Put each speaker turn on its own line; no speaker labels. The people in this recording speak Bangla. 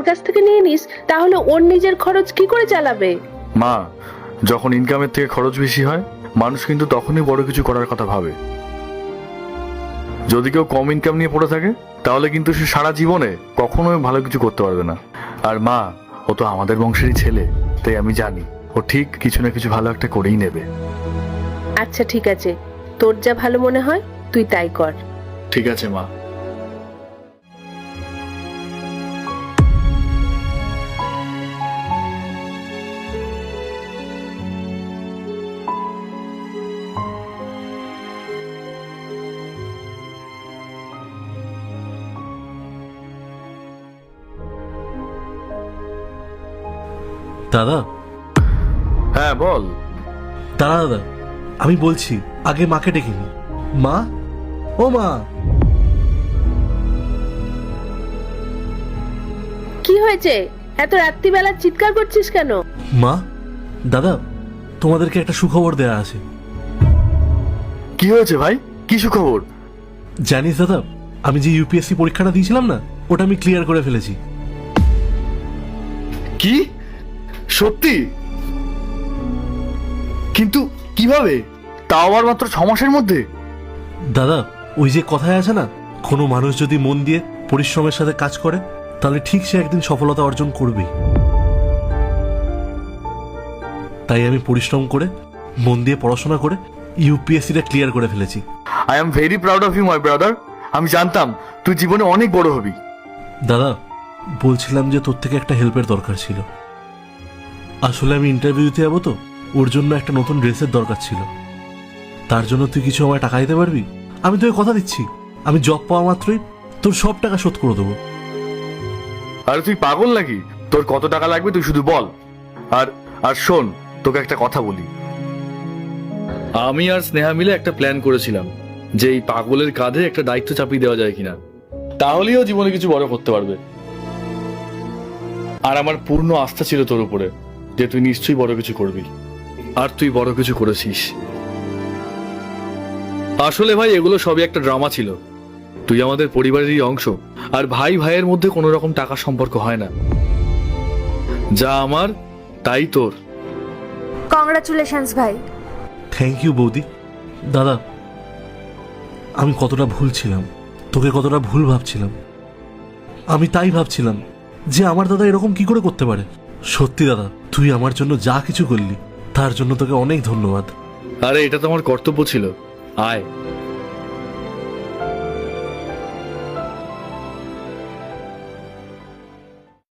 কাছ থেকে নিয়ে নিস, তাহলে ওর নিজের খরচ কি করে চালাবে?
মা, যখন ইনকামের থেকে খরচ বেশি হয়, মানুষ কিন্তু তখনই বড় কিছু করার কথা ভাবে। যদি কেউ কম ইনকাম নিয়ে পড়ে থাকে, তাহলে কিন্তু সে সারা জীবনে কখনোই ভালো কিছু করতে পারবে না। আর মা, ও তো আমাদের বংশেরই ছেলে, তাই আমি জানি ও ঠিক কিছু না কিছু ভালো একটা করেই নেবে।
আচ্ছা ঠিক আছে, তোর যা ভালো মনে হয় তুই তাই কর।
ঠিক আছে মা।
দাদা।
হ্যাঁ বল।
দাদা দাদা, আমি বলছি, আগে মাকে ডেকে নি। মা, ও মা।
কি হয়েছে? এত রাত্রিবেলা চিৎকার করছিস কেন?
মা, দাদা, তোমাদেরকে একটা সুখবর দেয়া আছে।
কি হয়েছে ভাই? কি সুখবর?
জানিস দাদা, আমি যে ইউপিএসসি পরীক্ষাটা দিয়েছিলাম না, ওটা আমি ক্লিয়ার করে ফেলেছি।
কি? সত্যি? কিন্তু কিভাবে? তাও আবার মাত্র 6 মাসের মধ্যে?
দাদা, ওই যে কথায় আছে না, কোনো মানুষ যদি মন দিয়ে পরিশ্রমের সাথে কাজ করে, তাহলে ঠিক সে একদিন সফলতা অর্জন করবেই। তাই আমি পরিশ্রম করে, মন দিয়ে পড়াশোনা করে ইউপিএসসিটা ক্লিয়ার করে ফেলেছি।
I am very proud of you my brother. আমি জানতাম তুই জীবনে অনেক বড় হবি।
দাদা, বলছিলাম যে তোর থেকে একটা হেল্পের দরকার ছিল। আসলে আমি ইন্টারভিউ দিতে যাবো, তো ওর জন্য একটা নতুন ড্রেসের দরকার ছিল। তার জন্য তুই কিছু আমায় টাকা দিতে পারবি? আমি তোকে কথা দিচ্ছি, আমি জব পাওয়া মাত্রই তোর সব টাকা শোধ করে দেবো।
আরে তুই পাগল নাকি? তোর কত টাকা লাগবে তুই শুধু বল। আর আর শোন, তোকে একটা কথা বলি। আমি আর স্নেহা মিলে একটা প্ল্যান করেছিলাম যে এই পাগলের কাঁধে একটা দায়িত্ব চাপিয়ে দেওয়া যায় কিনা, তাহলেই ও জীবনে কিছু বড় করতে পারবে। আর আমার পূর্ণ আস্থা ছিল তোর উপরে যে তুই নিশ্চয়ই বড় কিছু করবি। আর তুই বড় কিছু করেছিস। আসলে ভাই, এগুলো সবই একটা ড্রামা ছিল। তুই আমাদের পরিবারেরই অংশ, আর ভাই ভাইয়ের মধ্যে কোনো রকম টাকার সম্পর্ক হয় না। যা আমার তাই তোর।
কংগ্রাচুলেশনস ভাই।
থ্যাংক ইউ বৌদি। দাদা, আমি কতটা ভুল ছিলাম, তোকে কতটা ভুল ভাবছিলাম। আমি তাই ভাবছিলাম যে আমার দাদা এরকম কি করে করতে পারে। সত্যি দাদা, তুই আমার জন্য যা কিছু করলি, তার জন্য তোকে অনেক ধন্যবাদ।
আরে এটা তো আমার কর্তব্য ছিল। আয়।